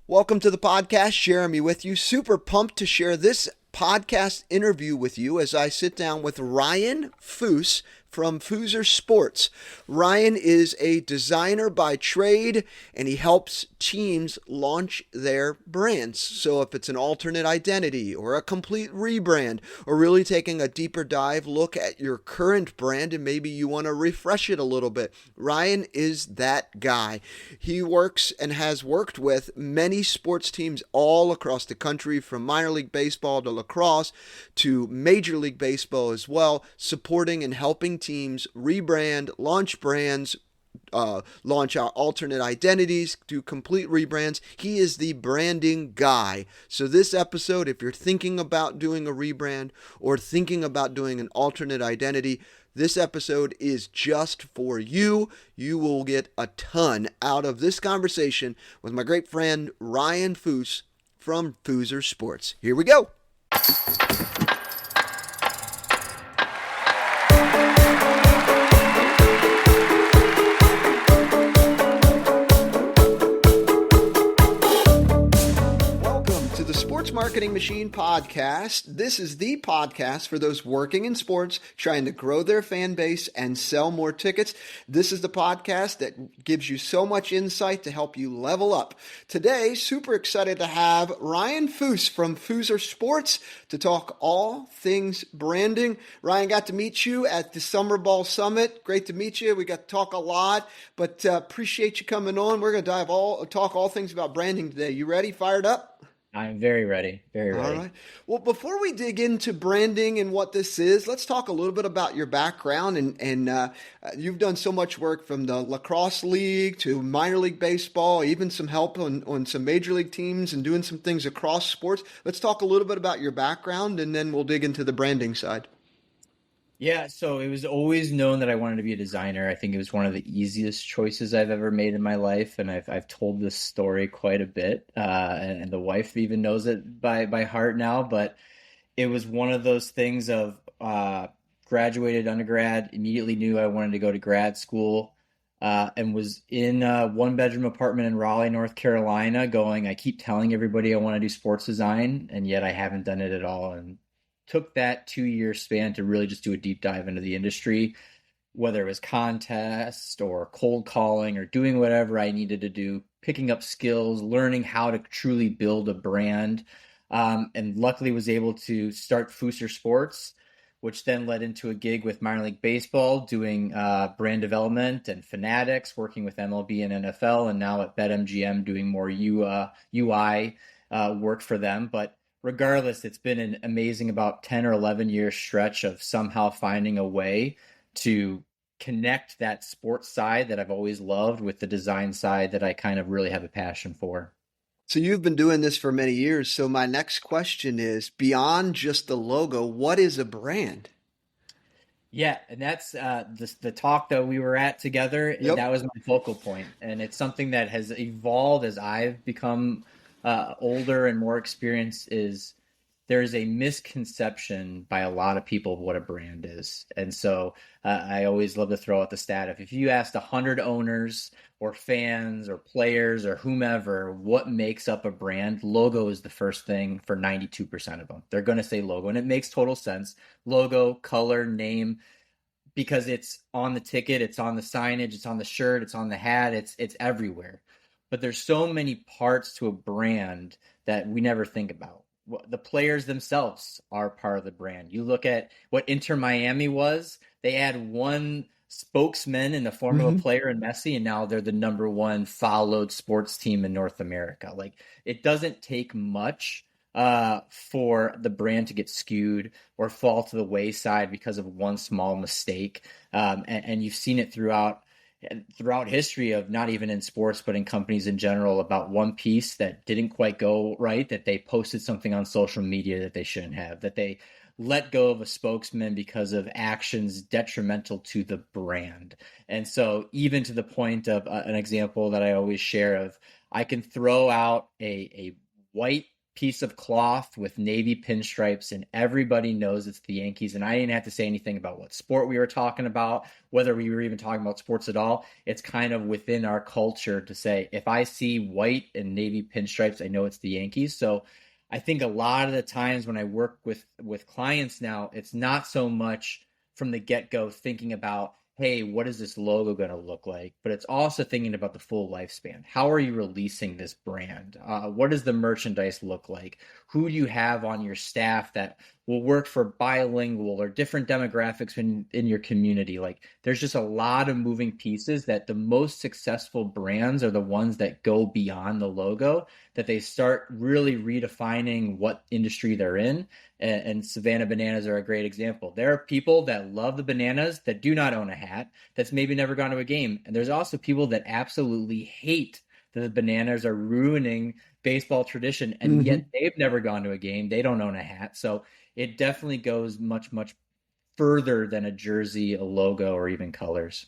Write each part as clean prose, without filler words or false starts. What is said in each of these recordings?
Welcome to the podcast. Jeremy with you. Super pumped to share this podcast interview with you as I sit down with Ryan Foose from Fooser Sports. Ryan is a designer by trade, and he helps teams launch their brands. So if it's an alternate identity or a complete rebrand, or really taking a deeper dive look at your current brand and maybe you want to refresh it a little bit, Ryan is that guy. He works and has worked with many sports teams all across the country, from minor league baseball to lacrosse to Major League Baseball as well, supporting and helping teams rebrand, launch brands, launch our alternate identities, do complete rebrands. He is the branding guy. So this episode, if you're thinking about doing a rebrand or thinking about doing an alternate identity, this episode is just for you. You will get a ton out of this conversation with my great friend Ryan Foose from Fooser Sports. Here we go. Sports Marketing Machine podcast. This is the podcast for those working in sports, trying to grow their fan base and sell more tickets. This is the podcast that gives you so much insight to help you level up. Today, super excited to have Ryan Foose from Fooser Sports to talk all things branding. Ryan, got to meet you at the Summer Ball Summit. Great to meet you. We got to talk a lot, but appreciate you coming on. We're going to talk all things about branding today. You ready? Fired up? I'm very ready. Very ready. All right. Well, before we dig into branding and what this is, let's talk a little bit about your background. And you've done so much work from the lacrosse league to minor league baseball, even some help on some major league teams and doing some things across sports. Let's talk a little bit about your background, and then we'll dig into the branding side. Yeah, so it was always known that I wanted to be a designer. I think it was one of the easiest choices I've ever made in my life, and I've told this story quite a bit, and the wife even knows it by heart now. But it was one of those things of graduated undergrad, immediately knew I wanted to go to grad school, and was in a one-bedroom apartment in Raleigh, North Carolina, going, I keep telling everybody I want to do sports design, and yet I haven't done it at all. And took that 2-year span to really just do a deep dive into the industry, whether it was contests or cold calling or doing whatever I needed to do, picking up skills, learning how to truly build a brand. And luckily was able to start Fooser Sports, which then led into a gig with minor league baseball, doing brand development and Fanatics, working with MLB and NFL, and now at BetMGM doing more UI work for them. But regardless, it's been an amazing about 10 or 11 year stretch of somehow finding a way to connect that sports side that I've always loved with the design side that I kind of really have a passion for. So you've been doing this for many years. So my next question is, beyond just the logo, what is a brand? Yeah, and that's the talk that we were at together. Yep. That was my focal point. And it's something that has evolved as I've become older and more experienced. Is there's a misconception by a lot of people of what a brand is. And so I always love to throw out the stat of, if you asked 100 owners or fans or players or whomever what makes up a brand, logo is the first thing for 92% of them. They're going to say logo, and it makes total sense. Logo, color, name, because it's on the ticket, it's on the signage, it's on the shirt, it's on the hat, it's everywhere. But there's so many parts to a brand that we never think about. The players themselves are part of the brand. You look at what Inter Miami was, they had one spokesman in the form of a player in Messi, and now they're the number one followed sports team in North America. Like, it doesn't take much for the brand to get skewed or fall to the wayside because of one small mistake. And you've seen it throughout history, of not even in sports, but in companies in general, about one piece that didn't quite go right, that they posted something on social media that they shouldn't have, that they let go of a spokesman because of actions detrimental to the brand. And so even to the point of an example that I always share of, I can throw out a white piece of cloth with navy pinstripes, and everybody knows it's the Yankees. And I didn't have to say anything about what sport we were talking about, whether we were even talking about sports at all. It's kind of within our culture to say, if I see white and navy pinstripes, I know it's the Yankees. So I think a lot of the times when I work with clients now, it's not so much from the get-go thinking about, hey, what is this logo going to look like? But it's also thinking about the full lifespan. How are you releasing this brand? What does the merchandise look like? Who do you have on your staff that will work for bilingual or different demographics in your community? Like, there's just a lot of moving pieces that the most successful brands are the ones that go beyond the logo, that they start really redefining what industry they're in. And Savannah bananas are a great example. There are people that love the bananas that do not own a hat, that's maybe never gone to a game. And there's also people that absolutely hate that the bananas are ruining baseball tradition, and yet they've never gone to a game. They don't own a hat. So it definitely goes much, much further than a jersey, a logo, or even colors.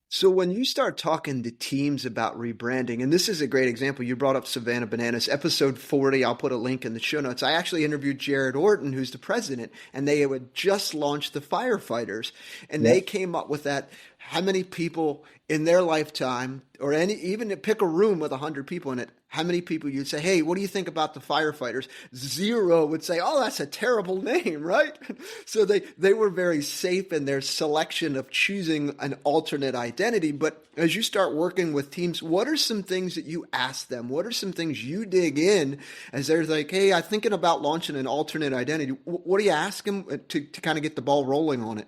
So when you start talking to teams about rebranding, and this is a great example, you brought up Savannah Bananas, episode 40, I'll put a link in the show notes. I actually interviewed Jared Orton, who's the president, and they had just launched the firefighters, and they came up with that. How many people in their lifetime, or even to pick a room with 100 people in it, how many people you'd say, hey, what do you think about the firefighters? Zero would say, oh, that's a terrible name, right? So they were very safe in their selection of choosing an alternate identity. But as you start working with teams, what are some things that you ask them? What are some things you dig in as they're like, hey, I'm thinking about launching an alternate identity? What do you ask them to kind of get the ball rolling on it?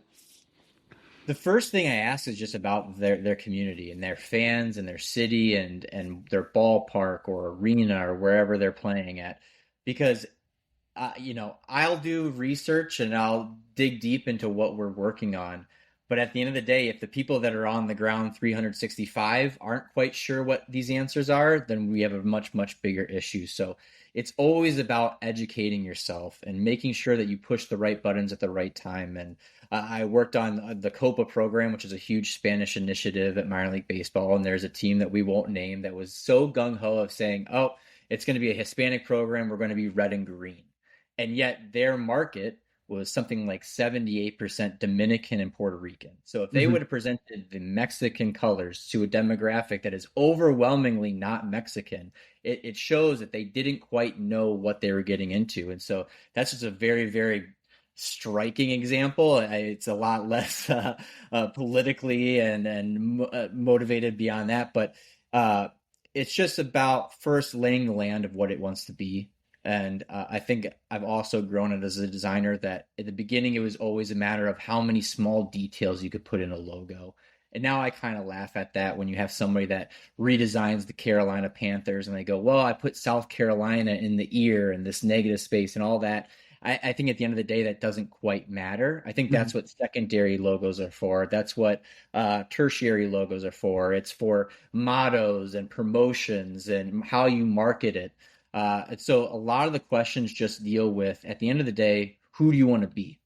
The first thing I ask is just about their community and their fans and their city and their ballpark or arena or wherever they're playing at, because I'll do research and I'll dig deep into what we're working on. But at the end of the day, if the people that are on the ground 365 aren't quite sure what these answers are, then we have a much, much bigger issue. So it's always about educating yourself and making sure that you push the right buttons at the right time. And I worked on the Copa program, which is a huge Spanish initiative at minor league baseball. And there's a team that we won't name that was so gung-ho of saying, oh, it's going to be a Hispanic program. We're going to be red and green. And yet their market was something like 78% Dominican and Puerto Rican. So if they would have presented the Mexican colors to a demographic that is overwhelmingly not Mexican, it shows that they didn't quite know what they were getting into. And so that's just a very, very striking example. It's a lot less politically and motivated beyond that. But it's just about first laying the land of what it wants to be. And I think I've also grown it as a designer that at the beginning, it was always a matter of how many small details you could put in a logo. And now I kind of laugh at that when you have somebody that redesigns the Carolina Panthers and they go, well, I put South Carolina in the ear and this negative space and all that. I think at the end of the day, that doesn't quite matter. I think that's what secondary logos are for. That's what tertiary logos are for. It's for mottos and promotions and how you market it. And so a lot of the questions just deal with, at the end of the day, who do you want to be?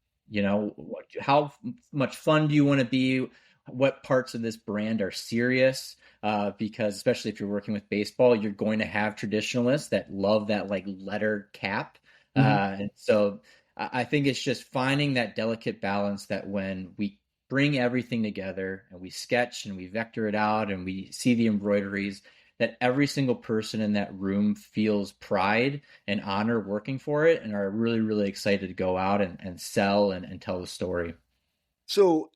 How much fun do you want to be? What parts of this brand are serious? Because especially if you're working with baseball, you're going to have traditionalists that love that like letter cap. And so I think it's just finding that delicate balance that when we bring everything together and we sketch and we vector it out and we see the embroideries, that every single person in that room feels pride and honor working for it and are really, really excited to go out and sell and tell the story. So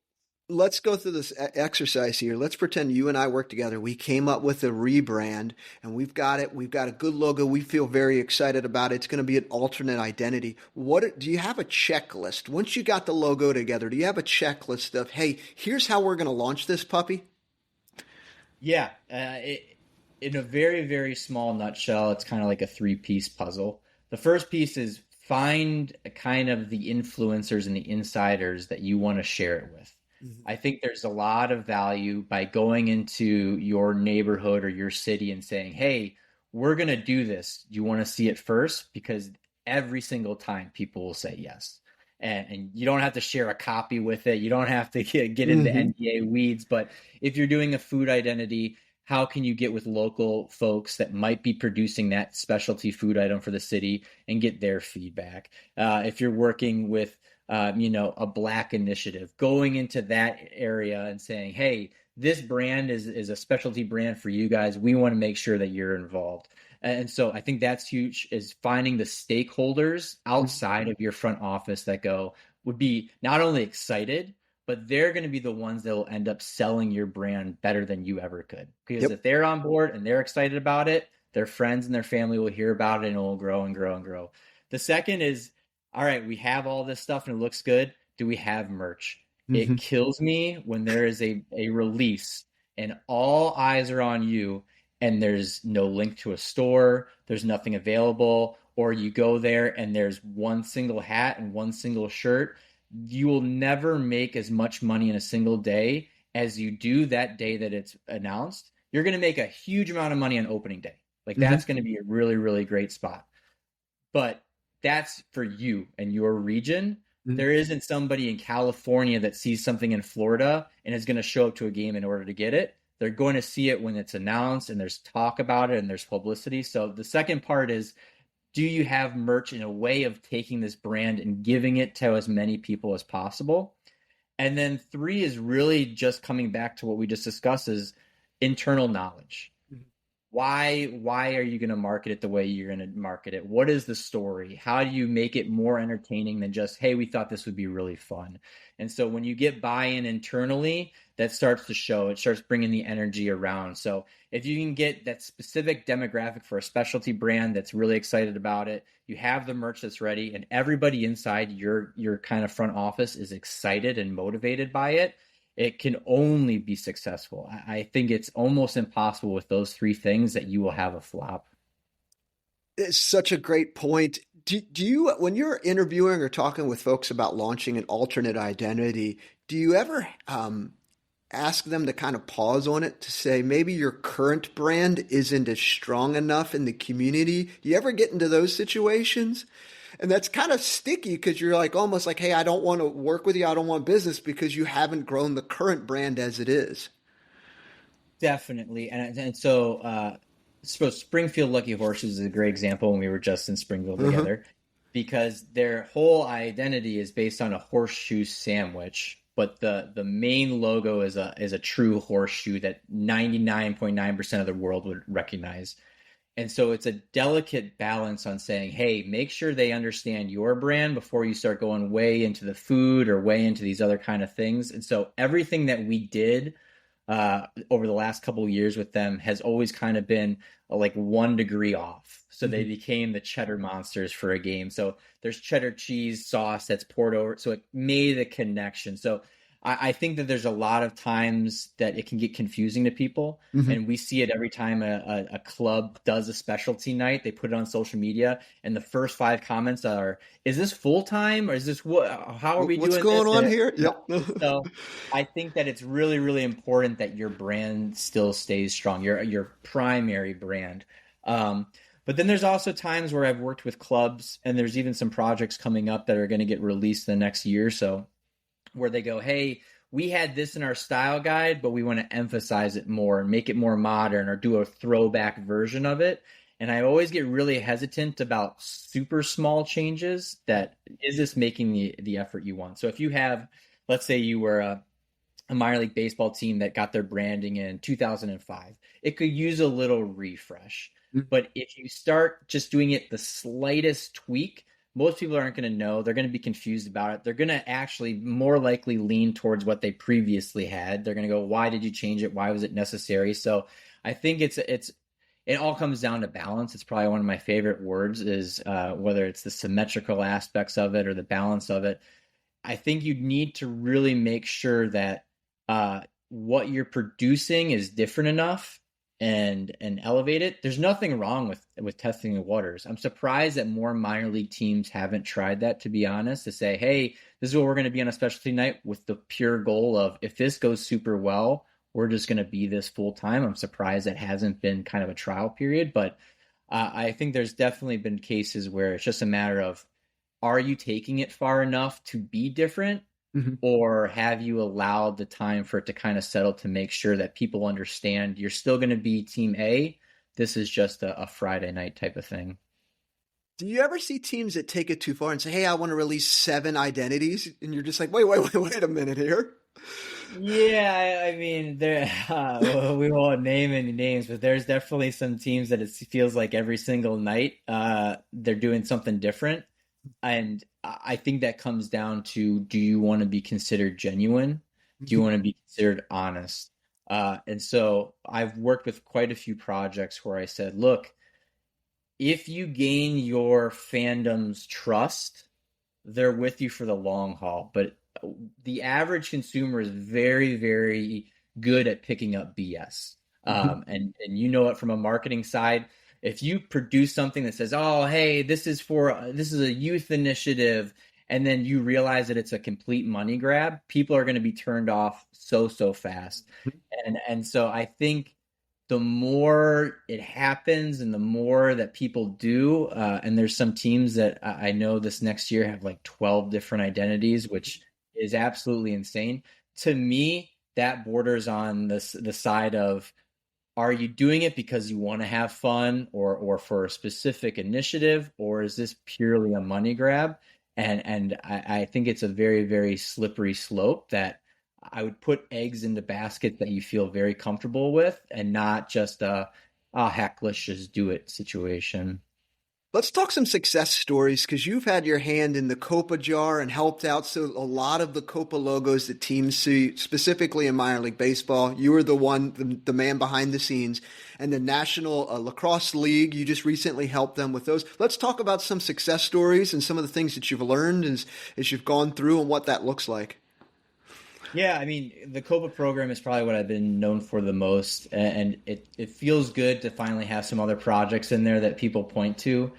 let's go through this exercise here. Let's pretend you and I work together. We came up with a rebrand and we've got it. We've got a good logo. We feel very excited about it. It's going to be an alternate identity. Do you have a checklist? Once you got the logo together, do you have a checklist of, hey, here's how we're going to launch this puppy? Yeah. In a very, very small nutshell, it's kind of like a 3-piece puzzle. The first piece is find kind of the influencers and the insiders that you want to share it with. I think there's a lot of value by going into your neighborhood or your city and saying, hey, we're going to do this. Do you want to see it first? Because every single time people will say yes. And you don't have to share a copy with it. You don't have to get into NDA weeds. But if you're doing a food identity, how can you get with local folks that might be producing that specialty food item for the city and get their feedback? If you're working with, a Black initiative, going into that area and saying, hey, this brand is a specialty brand for you guys. We want to make sure that you're involved. And so I think that's huge, is finding the stakeholders outside of your front office that would be not only excited, but they're going to be the ones that will end up selling your brand better than you ever could. Because if they're on board and they're excited about it, their friends and their family will hear about it and it will grow and grow and grow. The second is, all right, we have all this stuff and it looks good. Do we have merch? It kills me when there is a release and all eyes are on you and there's no link to a store, there's nothing available, or you go there and there's one single hat and one single shirt. You will never make as much money in a single day as you do that day that it's announced. You're going to make a huge amount of money on opening day. Like that's going to be a really, really great spot. But that's for you and your region. There isn't somebody in California that sees something in Florida and is going to show up to a game in order to get it. They're going to see it when it's announced and there's talk about it and there's publicity. So the second part is, do you have merch in a way of taking this brand and giving it to as many people as possible? And then 3 is really just coming back to what we just discussed, is internal knowledge. Why are you going to market it the way you're going to market it? What is the story? How do you make it more entertaining than just, hey, we thought this would be really fun? And so when you get buy-in internally, that starts to show. It starts bringing the energy around. So if you can get that specific demographic for a specialty brand that's really excited about it, you have the merch that's ready, and everybody inside your kind of front office is excited and motivated by it, it can only be successful. I think it's almost impossible with those 3 things that you will have a flop. It's such a great point. Do you, when you're interviewing or talking with folks about launching an alternate identity, do you ever ask them to kind of pause on it to say maybe your current brand isn't as strong enough in the community? Do you ever get into those situations? And that's kind of sticky because you're like almost like, hey, I don't want to work with you. I don't want business because you haven't grown the current brand as it is. Definitely. And so Springfield Lucky Horses is a great example when we were just in Springfield together, because their whole identity is based on a horseshoe sandwich, but the main logo is a true horseshoe that 99.9% of the world would recognize. And so it's a delicate balance on saying, hey, make sure they understand your brand before you start going way into the food or way into these other kind of things. And so everything that we did over the last couple of years with them has always kind of been like 1 degree off. So they became the cheddar monsters for a game. So there's cheddar cheese sauce that's poured over. So it made a connection. So I think that there's a lot of times that it can get confusing to people. And we see it every time a club does a specialty night. They put it on social media and the first 5 comments are, is this full time or is this how are we doing? What's going on here? Yep. So I think that it's really, really important that your brand still stays strong, your primary brand. But then there's also times where I've worked with clubs, and there's even some projects coming up that are going to get released the next year or so, where they go, hey, we had this in our style guide, but we want to emphasize it more and make it more modern or do a throwback version of it. And I always get really hesitant about super small changes. That is this making the effort you want? So if you have, let's say you were a minor league baseball team that got their branding in 2005, it could use a little refresh. But if you start just doing it the slightest tweak, most people aren't going to know. They're going to be confused about it. They're going to actually more likely lean towards what they previously had. They're going to go, why did you change it? Why was it necessary? So I think it all comes down to balance. It's probably one of my favorite words, is whether it's the symmetrical aspects of it or the balance of it. I think you need to really make sure that what you're producing is different enough and elevate it. There's nothing wrong with testing the waters. I'm surprised that more minor league teams haven't tried that, to be honest, to say, hey, this is what we're going to be on a specialty night, with the pure goal of, if this goes super well, we're just going to be this full time. I'm surprised that hasn't been kind of a trial period, but I think there's definitely been cases where it's just a matter of, are you taking it far enough to be different? or have you allowed the time for it to kind of settle to make sure that people understand you're still going to be team A? This is just a Friday night type of thing. Do you ever see teams that take it too far and say, "Hey, I want to release 7 identities," and you're just like, "Wait a minute here." Yeah, I mean, there we won't name any names, but there's definitely some teams that it feels like every single night they're doing something different, and I think that comes down to, do you want to be considered genuine? Do you want to be considered honest? And so I've worked with quite a few projects where I said, look, if you gain your fandom's trust, they're with you for the long haul. But the average consumer is very, very good at picking up BS. And you know it from a marketing side. If you produce something that says, "Oh, hey, this is a youth initiative," and then you realize that it's a complete money grab, people are going to be turned off so fast. And so I think the more it happens and the more that people do, and there's some teams that I know this next year have like 12 different identities, which is absolutely insane. To me, that borders on the side of, are you doing it because you want to have fun or for a specific initiative, or is this purely a money grab? And I think it's a very, very slippery slope that I would put eggs into baskets that you feel very comfortable with, and not just oh, heck, let's just do it situation. Let's talk some success stories, because you've had your hand in the Copa jar and helped out. So a lot of the Copa logos that teams see, specifically in minor league baseball, you were the man behind the scenes. And the National Lacrosse League, you just recently helped them with those. Let's talk about some success stories and some of the things that you've learned as you've gone through and what that looks like. Yeah, I mean, the Copa program is probably what I've been known for the most, and it feels good to finally have some other projects in there that people point to,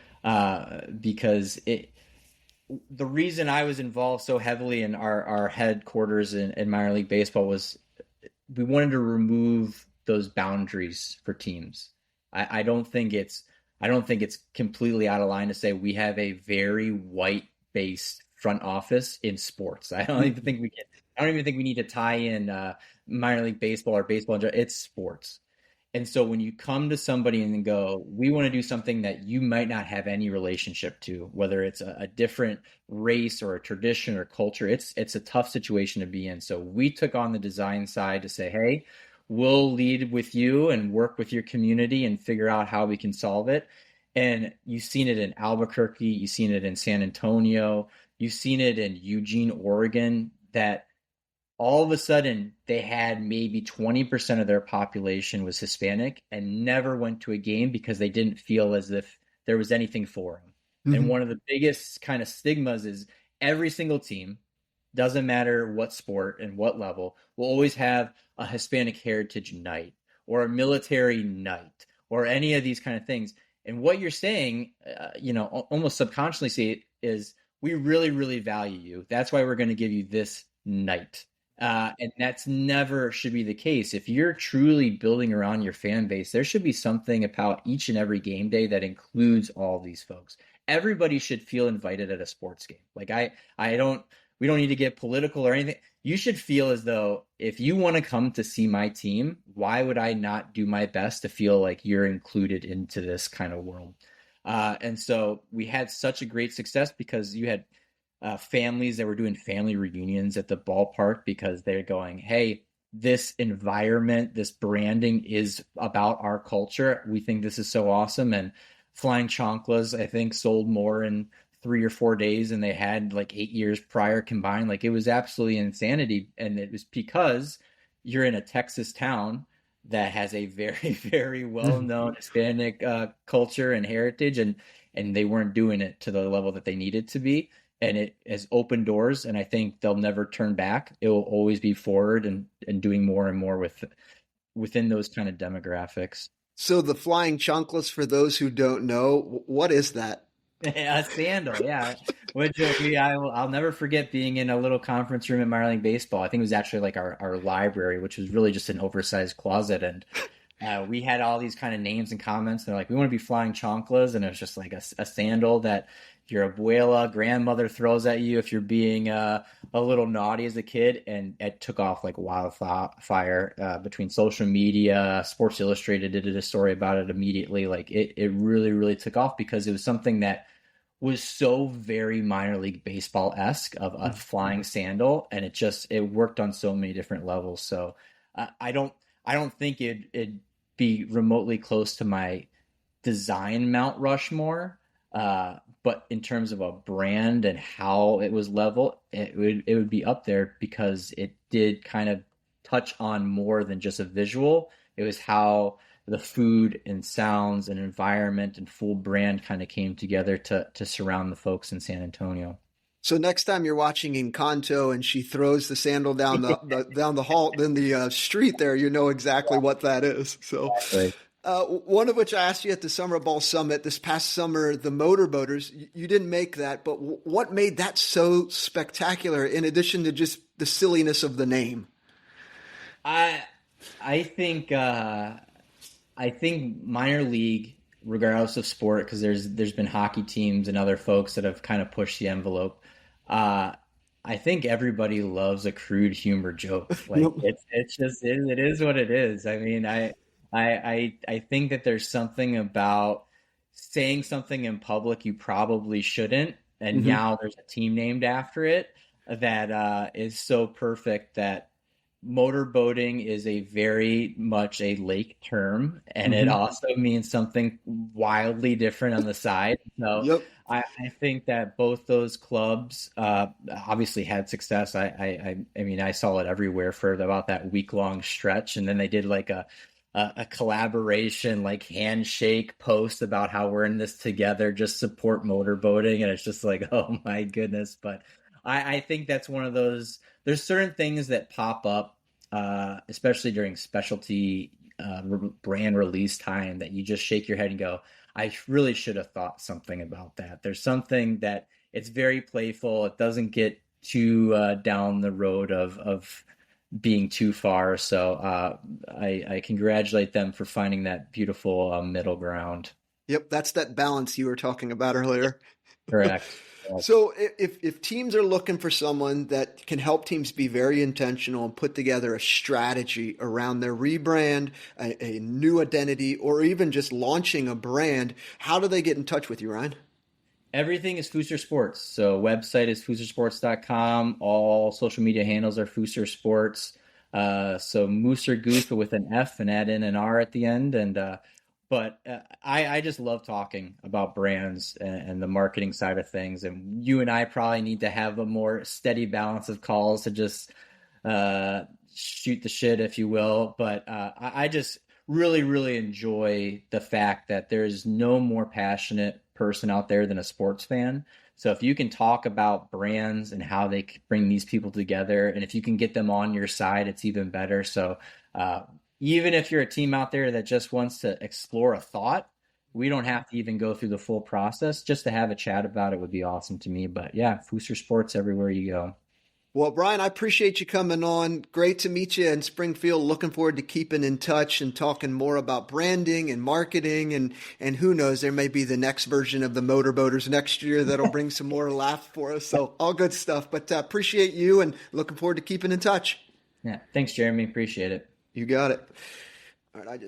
because the reason I was involved so heavily in our headquarters in minor league baseball was we wanted to remove those boundaries for teams. I don't think it's completely out of line to say we have a very white based front office in sports. I don't even think we need to tie in minor league baseball or baseball in general. It's sports. And so when you come to somebody and go, we want to do something that you might not have any relationship to, whether it's a different race or a tradition or culture, it's a tough situation to be in. So we took on the design side to say, hey, we'll lead with you and work with your community and figure out how we can solve it. And you've seen it in Albuquerque, you've seen it in San Antonio, you've seen it in Eugene, Oregon, that all of a sudden they had maybe 20% of their population was Hispanic and never went to a game because they didn't feel as if there was anything for them. And one of the biggest kind of stigmas is every single team, doesn't matter what sport and what level, will always have a Hispanic heritage night or a military night or any of these kind of things. And what you're saying, almost subconsciously see is, we really, really value you. That's why we're going to give you this night. And that's never should be the case. If you're truly building around your fan base, there should be something about each and every game day that includes all these folks. Everybody should feel invited at a sports game. Like we don't need to get political or anything. You should feel as though, if you want to come to see my team, why would I not do my best to feel like you're included into this kind of world? And so we had such a great success because you had families that were doing family reunions at the ballpark because they're going, hey, this environment, this branding is about our culture. We think this is so awesome. And Flying Chanclas, I think, sold more in 3 or 4 days than they had like 8 years prior combined. Like, it was absolutely insanity. And it was because you're in a Texas town that has a very, very well-known Hispanic culture and heritage, and they weren't doing it to the level that they needed to be. And it has opened doors, and I think they'll never turn back. It will always be forward and doing more and more within those kind of demographics. So the Flying Chanclas, for those who don't know, what is that? A sandal, yeah. Which I'll never forget being in a little conference room at minor league baseball. I think it was actually like our library, which was really just an oversized closet. And We had all these kind of names and comments. They're like, we want to be flying chanclas, and it was just like a sandal that your abuela, grandmother throws at you if you're being a little naughty as a kid. And it took off like wildfire between social media. Sports Illustrated did a story about it immediately. Like it really, really took off because it was something that was so very minor league baseball-esque of a flying sandal, and it worked on so many different levels. So I don't think it'd be remotely close to my design Mount Rushmore, but in terms of a brand and how it was leveled, it would be up there because it did kind of touch on more than just a visual. It was how the food and sounds and environment and full brand kind of came together to surround the folks in San Antonio. So next time you're watching Encanto and she throws the sandal down down the hall, then the street there, you know exactly what that is. So, Exactly. one of which I asked you at the Summer Ball Summit this past summer, the motorboaters. You didn't make that, but what made that so spectacular? In addition to just the silliness of the name. I I think I think minor league, regardless of sport, because there's been hockey teams and other folks that have kind of pushed the envelope. Uh, I think everybody loves a crude humor joke. Like it is what it is. I mean, I think that there's something about saying something in public you probably shouldn't, and Mhm. now there's a team named after it that is so perfect that motorboating is a very much a lake term, and it Mhm. also means something wildly different on the side. So Yep. I think that both those clubs obviously had success. I mean, I saw it everywhere for about that week long stretch, and then they did like a collaboration, like handshake post about how we're in this together, just support motorboating, and it's just like, oh my goodness. But I think that's one of those. There's certain things that pop up, especially during specialty brand release time, that you just shake your head and go, I really should have thought something about that. There's something that it's very playful. It doesn't get too down the road of being too far. So I congratulate them for finding that beautiful middle ground. Yep. That's that balance you were talking about earlier. Correct. Correct. So if teams are looking for someone that can help teams be very intentional and put together a strategy around their rebrand, a new identity, or even just launching a brand, how do they get in touch with you, Ryan? Everything is Fooser Sports. So website is foosersports.com. All social media handles are Fooser Sports. So Moose or Goose, but with an F and add in an R at the end. I just love talking about brands and the marketing side of things. And you and I probably need to have a more steady balance of calls to just uh, shoot the shit, if you will. But I just really, really enjoy the fact that there's no more passionate person out there than a sports fan. So if you can talk about brands and how they bring these people together, and if you can get them on your side, it's even better. So uh, even if you're a team out there that just wants to explore a thought, we don't have to even go through the full process. Just to have a chat about it would be awesome to me. But yeah, Fooser Sports everywhere you go. Well, Brian, I appreciate you coming on. Great to meet you in Springfield. Looking forward to keeping in touch and talking more about branding and marketing, and who knows, there may be the next version of the Motorboaters next year that'll bring some more laugh for us. So all good stuff. But appreciate you and looking forward to keeping in touch. Yeah, thanks, Jeremy. Appreciate it. You got it. All right, I just